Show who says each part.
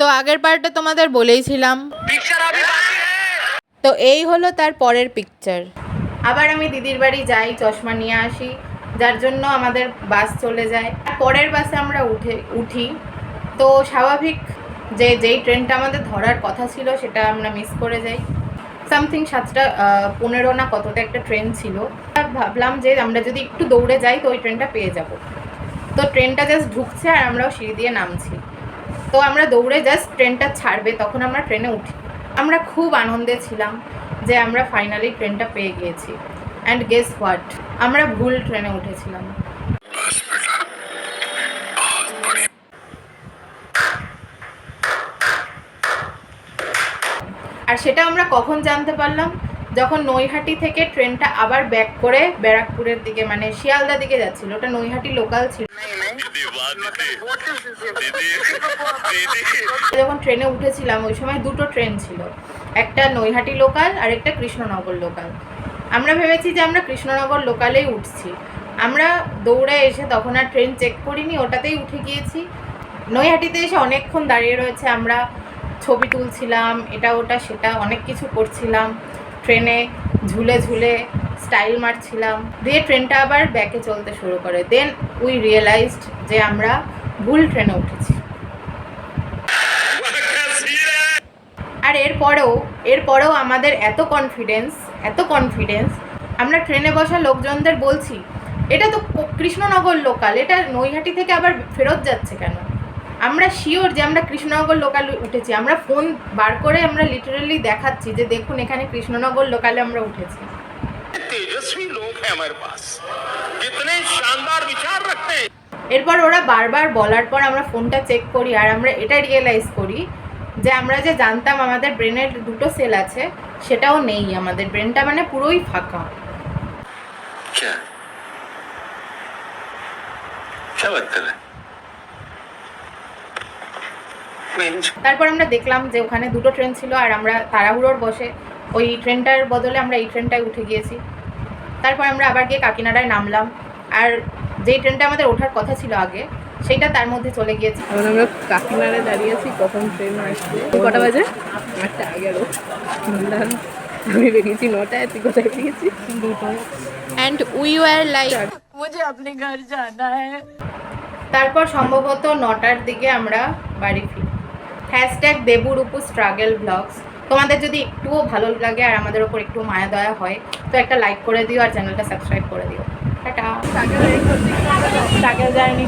Speaker 1: তো আগের পার্টে তোমাদের বলেইছিলাম, তো এই হলো তার পরের পিকচার। আবার আমি দিদির বাড়ি যাই, চশমা নিয়ে আসি, যার জন্য আমাদের বাস চলে যায়। পরের বাসে আমরা উঠি। তো স্বাভাবিক যে যেই ট্রেনটা আমাদের ধরার কথা ছিল সেটা আমরা মিস করে যাই। সামথিং 7:15 না কতটা একটা ট্রেন ছিল। ভাবলাম যে আমরা যদি একটু দৌড়ে যাই তো ওই ট্রেনটা পেয়ে যাব। তো ট্রেনটা জাস্ট ঢুকছে আর আমরাও সিঁড়ি দিয়ে নামছি। তো আমরা দৌড়ে জাস্ট ট্রেনটা ছাড়বে তখন আমরা ট্রেনে উঠি। আমরা খুব আনন্দে ছিলাম যে আমরা ফাইনালি ট্রেনটা পেয়ে গিয়েছি। অ্যান্ড গেস হোয়াট, আমরা ভুল ট্রেনে উঠেছিলাম। আর সেটা আমরা কখন জানতে পারলাম, যখন নৈহাটি থেকে ট্রেনটা আবার ব্যাক করে ব্যারাকপুরের দিকে মানে শিয়ালদা দিকে যাচ্ছিল। ওটা নৈহাটি লোকাল ছিল। যখন ট্রেনে উঠেছিলাম ওই সময় দুটো ট্রেন ছিল, একটা নৈহাটি লোকাল আর একটা কৃষ্ণনগর লোকাল। আমরা ভেবেছি যে আমরা কৃষ্ণনগর লোকালেই উঠছি। আমরা দৌড়ে এসে তখন আর ট্রেন চেক করিনি, ওটাতেই উঠে গিয়েছি। নৈহাটিতে এসে অনেকক্ষণ দাঁড়িয়ে রয়েছে, আমরা ছবি তুলছিলাম, এটা ওটা সেটা অনেক কিছু করছিলাম, ট্রেনে ঝুলে ঝুলে স্টাইল মারছিলাম। দিয়ে ট্রেনটা আবার ব্যাকে চলতে শুরু করে। দেন উই রিয়েলাইজড যে আমরা ভুল ট্রেনে উঠেছি। আর এরপরেও আমাদের এত কনফিডেন্স, আমরা ট্রেনে বসা লোকজনদের বলছি এটা তো কৃষ্ণনগর লোকাল, এটা নৈহাটি থেকে আবার ফেরত যাচ্ছে কেন? আমরা শিওর যে আমরা কৃষ্ণনগর লোকাল উঠেছি। আমরা ফোন বার করে আমরা লিটারালি দেখাচ্ছি যে দেখুন এখানে কৃষ্ণনগর লোকালে আমরা উঠেছি। তেজস্বী লোক হ্যায় আমার পাস, কিতনে শানদার বিচার রাখতে। এরপর ওরা বারবার বলার পর আমরা ফোনটা চেক করি আর আমরা এটা রিয়েলাইজ করি যে আমরা যে জানতাম আমাদের ব্রেনের দুটো সেল আছে সেটাও নেই। আমাদের ব্রেনটা মানে পুরোই ফাঁকা। তারপর আমরা দেখলাম যে ওখানে দুটো ট্রেন ছিল আর আমরা তাড়াহুড়োর বসে ওই ট্রেনটার বদলে আমরা এই ট্রেনটায় উঠে গিয়েছি। তারপর আমরা আবার গিয়ে কাকিনাড়ায় নামলাম, আর যেই ট্রেনটা আমাদের ওঠার কথা ছিল আগে সেইটা তার মধ্যে চলে গিয়েছি।
Speaker 2: এখন আমরা কাকিনাড়ায় দাঁড়িয়ে আছি, কখন ট্রেন আসছে। কটা বাজে? 8:11। আমি বেরিয়েছি 9টায়, তুই কোথায় বেরিয়েছি? 2টায়।
Speaker 1: অ্যান্ড উই ওয়ার লাইক মুঝে আপনি ঘর জানা হ্যায়। তারপর সম্ভবত 9টার দিকে আমরা বাড়ি ফিরি। #দেবুরূপু স্ট্রাগল ব্লগস। তোমাদের যদি একটুও ভালো লাগে আর আমাদের ওপর একটু মায়া দয়া হয় তো একটা লাইক করে দিও আর চ্যানেলটা সাবস্ক্রাইব করে দিও। টাটা। Struggle journey.